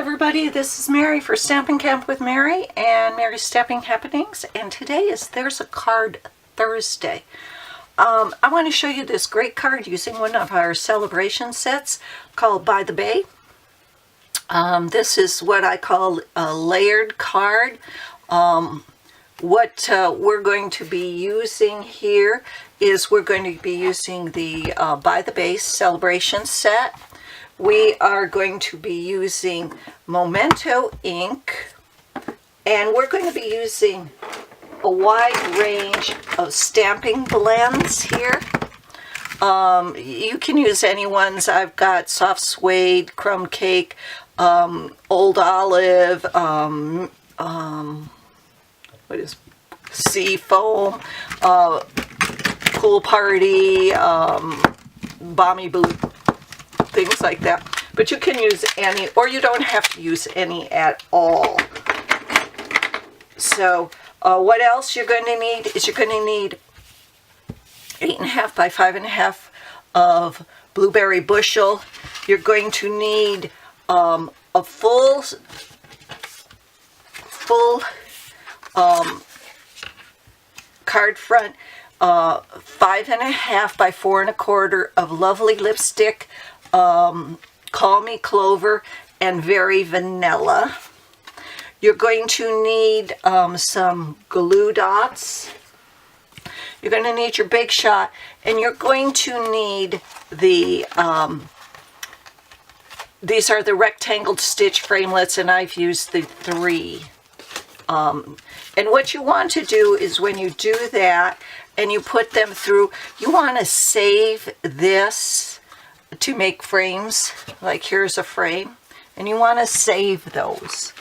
everybody, this is Mary for Stampin' Camp with Mary and Mary's Stamping Happenings, and today is There's a Card Thursday. I want to show you this great card using one of our celebration sets called By the Bay. This is what I call a layered card. What we're going to be using here is we're going to be using the By the Bay celebration set. We are going to be using Memento ink, and we're going to be using a wide range of stamping blends here. You can use any ones. I've got soft suede, crumb cake, old olive, what is sea foam, pool party, balmy blue, things like that. But you can use any, or you don't have to use any at all. So what else you're going to need is you're going to need 8.5 by 5.5 of blueberry bushel. You're going to need a full card front, 5.5 by 4.25 of lovely lipstick, Call Me Clover, and Very Vanilla. You're going to need some glue dots. You're going to need your Big Shot, and you're going to need the, these are the rectangled stitch framelits, and I've used the 3. And what you want to do is when you do that and you put them through, you want to save this to make frames. Like here's a frame, and you want to save those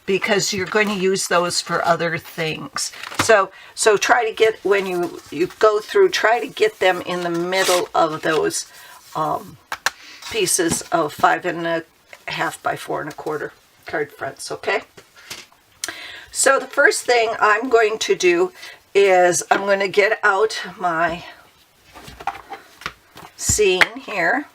because you're going to use those for other things. So try to get, when you go through, try to get them in the middle of those pieces of 5.5 by 4.25 card fronts, okay? So the first thing I'm going to do is I'm going to get out my scene here.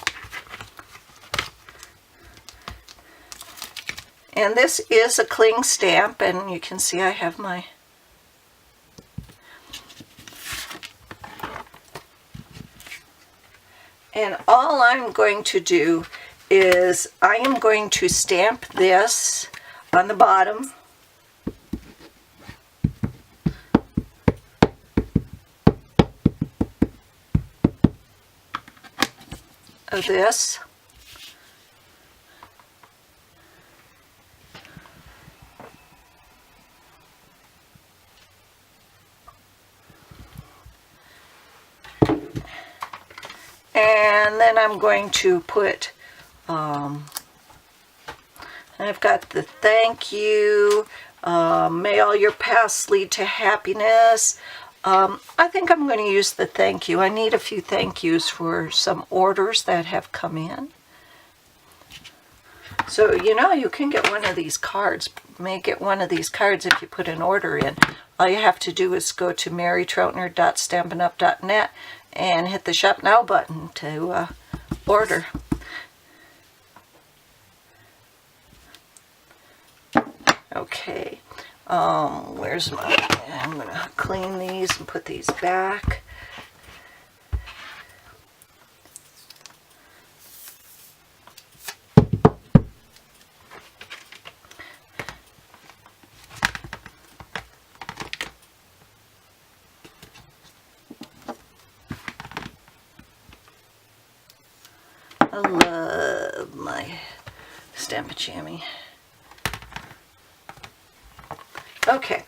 And this is a cling stamp, and you can see I have my and all I'm going to do is I am going to stamp this on the bottom of this. And then I'm going to put, I've got the thank you, may all your paths lead to happiness. I think I'm going to use the thank you. I need a few thank yous for some orders that have come in. So, you know, you can get one of these cards. You may get one of these cards if you put an order in. All you have to do is go to marytroutner.stampinup.net and hit the Shop Now button to order. Okay, where's my, I'm going to clean these and put these back. I love my Stampin' Okay,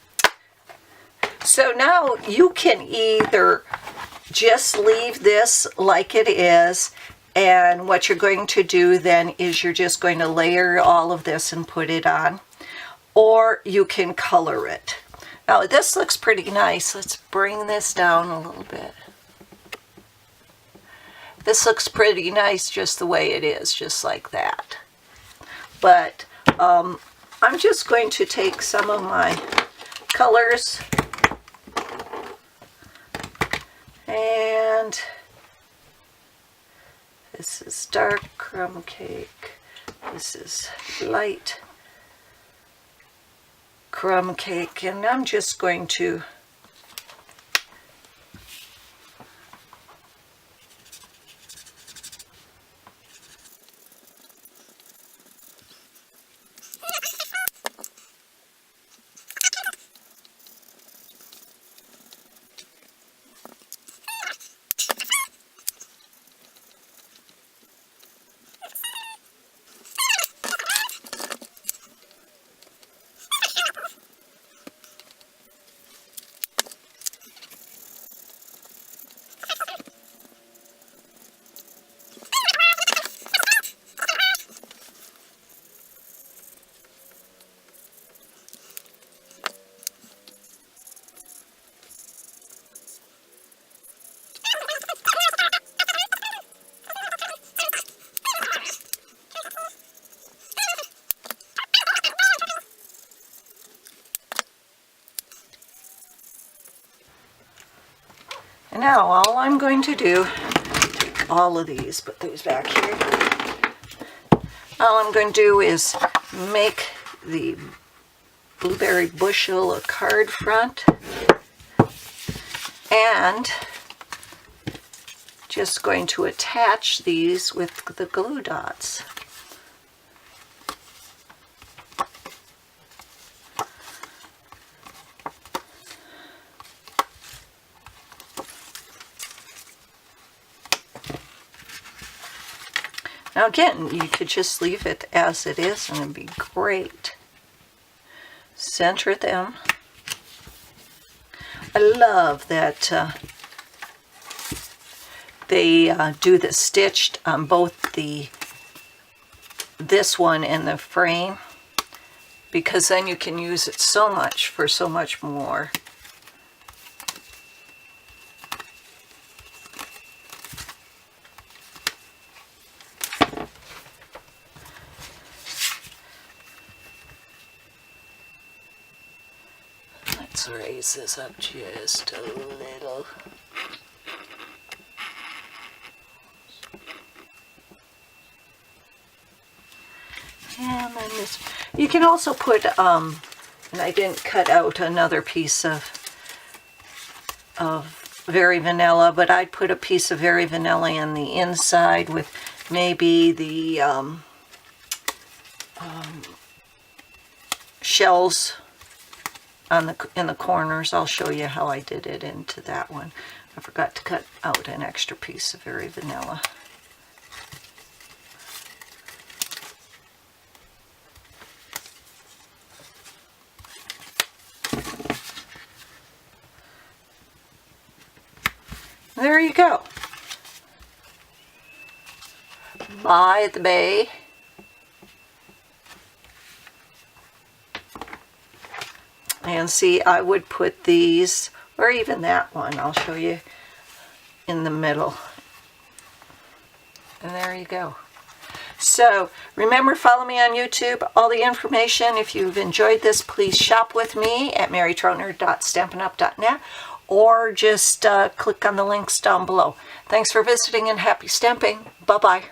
so now you can either just leave this like it is, and what you're going to do then is you're just going to layer all of this and put it on, or you can color it. Now this looks pretty nice. Let's bring this down a little bit. This looks pretty nice just the way it is, just like that. But I'm just going to take some of my colors and this is dark crumb cake, this is light crumb cake, and I'm just going to now all I'm going to do, take all of these, put these back here. All I'm going to do is make the blueberry bushel a card front and just going to attach these with the glue dots. Now again, you could just leave it as it is and it'd be great. Center them. I love that they do the stitched on both this one and the frame, because then you can use it so much for so much more. Let's raise this up just a little. And then this, you can also put, and I didn't cut out another piece of Very Vanilla, but I'd put a piece of Very Vanilla in the inside with maybe the shells in the corners. I'll show you how I did it into that one. I forgot to cut out an extra piece of Very Vanilla. There you go. By the Bay. And see, I would put these, or even that one, I'll show you, in the middle. And there you go. So remember, follow me on YouTube. All the information, if you've enjoyed this, please shop with me at marytroutner.stampinup.net, or just click on the links down below. Thanks for visiting and happy stamping. Bye-bye.